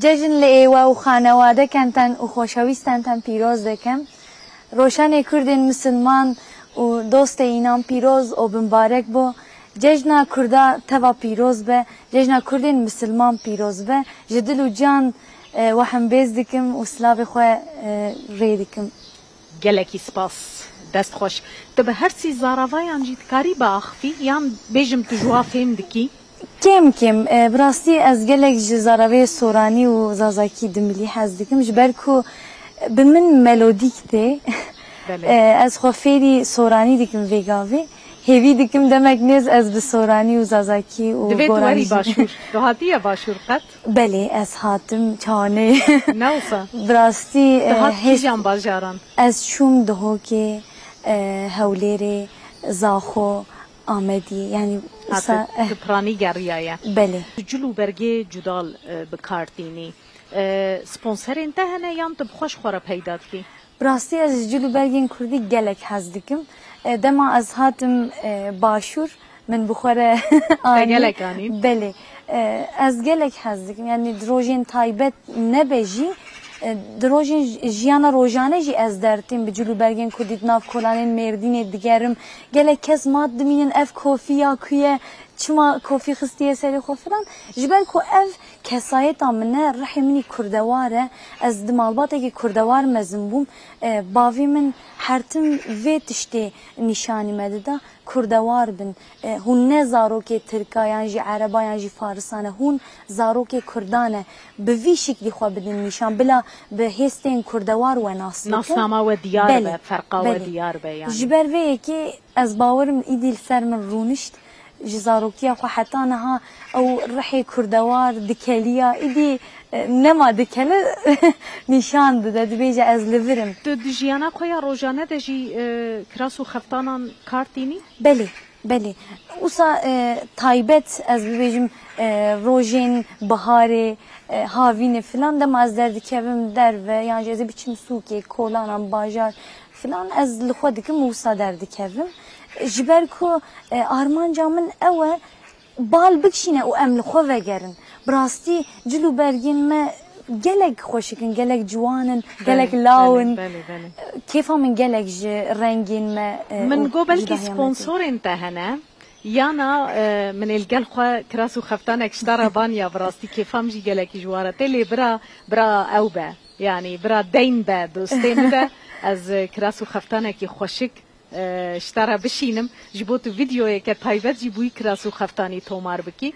جژن لێوە و خانەوادەکانتان و خۆشەویستانتان پیرۆز دەکەم ڕۆژانێ کوردên مسلمان و دۆستە ئینان پیرۆز و بمبارەک بۆ جژنا کوردا تەوا پیرۆز بە جژنا کوردên مسلمان پیرۆز بە ji dil û can wexem bêz dikim û silavê xwe rê dikim. Gelekî spas dest xweş. Tu bi her sî zaravayan jî dikarî biaxivî yan bêjim tu ji wan fêm dikî? Kêm kêm bi rastî ez gelek ji zaravê soranî û zazakî dimilî hez dikim ji ber ku bi min melodîk tê ez xwe fêrî soranî dikim vê gavê hêvî dikim demek nêz ez bi soranî û zazakî û divê tu werî başûr tu hatiye başûr qet? Belê ez hatim çanê ne wisa? Bi rastî tu hat kîjan bajaran? Ez çûm Duhokê, Hewlêrê, Zaxo, Amedî yani tu piranî geriyaye. Belê. Cil û bergê cudal bikartînî. Sponserên te hene yan tu bi xweş xwe re peyda dikî? Bi rastî ez ji cil û bergên Kurdî gelek hez dikim. Dema ez hatim başûr min bi xwe re gelek anî? Belê. Ez gelek hez dikim yani di rojên taybet nebe jî di rojên jiyana rojane jî ez dertêm bi cil û bergên Kurdî di nav kolanên Mêrdînê digerim gelek kes mat dimînin ev kofiya ku ye çima kofî xistiye serê xwe filan ji ber ku ev kesayeta min e rihê min î kurdewar e ez di malbatekî kurdewar mezin bûm bavê min hertim vê tiştê nîşanî me dida kurdewar bin hûn ne zarokê Tirka yan jî Ereba yan jî Farisan e hûn zarokê Kurdan e bi vî şiklî xwe bidin nîşan bila bi hêstên kurdewar we nas bikin. Nasnama we diyar be ferqa we diyar be yani. Ji ber vê yekê ez bawerim îdî li ser min rûnişt ji zarokiya xwe heta niha ew rihê kurdewar dikeliya îdî nema dikele nîşan dide dibêje ez li virim. Tu di jiyana xwe ya rojane de jî kiras û xeftanan kartînî? Belê belê wisa taybet ez bibêjim rojên biharê havînê filan dema ez derdikevim derve yan jî ez ê biçim sûkê kolanan bajar filan ez li xwe dikim û wisa derdikevim ji ber ku armanca min ew e bal bikişîne û em li xwe vegerin bi rastî cil û bergên me gelek xweşikin gelek ciwanin gelek lawin kêfa min gelek ji rengên me min got belkî sponsorên te hene yana min ê li gel xwe kiras û xeftanek ji te re vaniya bi rastî kêfam jî gelekî ji wan re tê lê bira ew be yani bira deyn be dostê min de ez kiras û xeftanekî xweşik ji te re bişînim ji bo tu vîdeoyeke taybet jî bûyî kiras û xeftanî tomar bikî.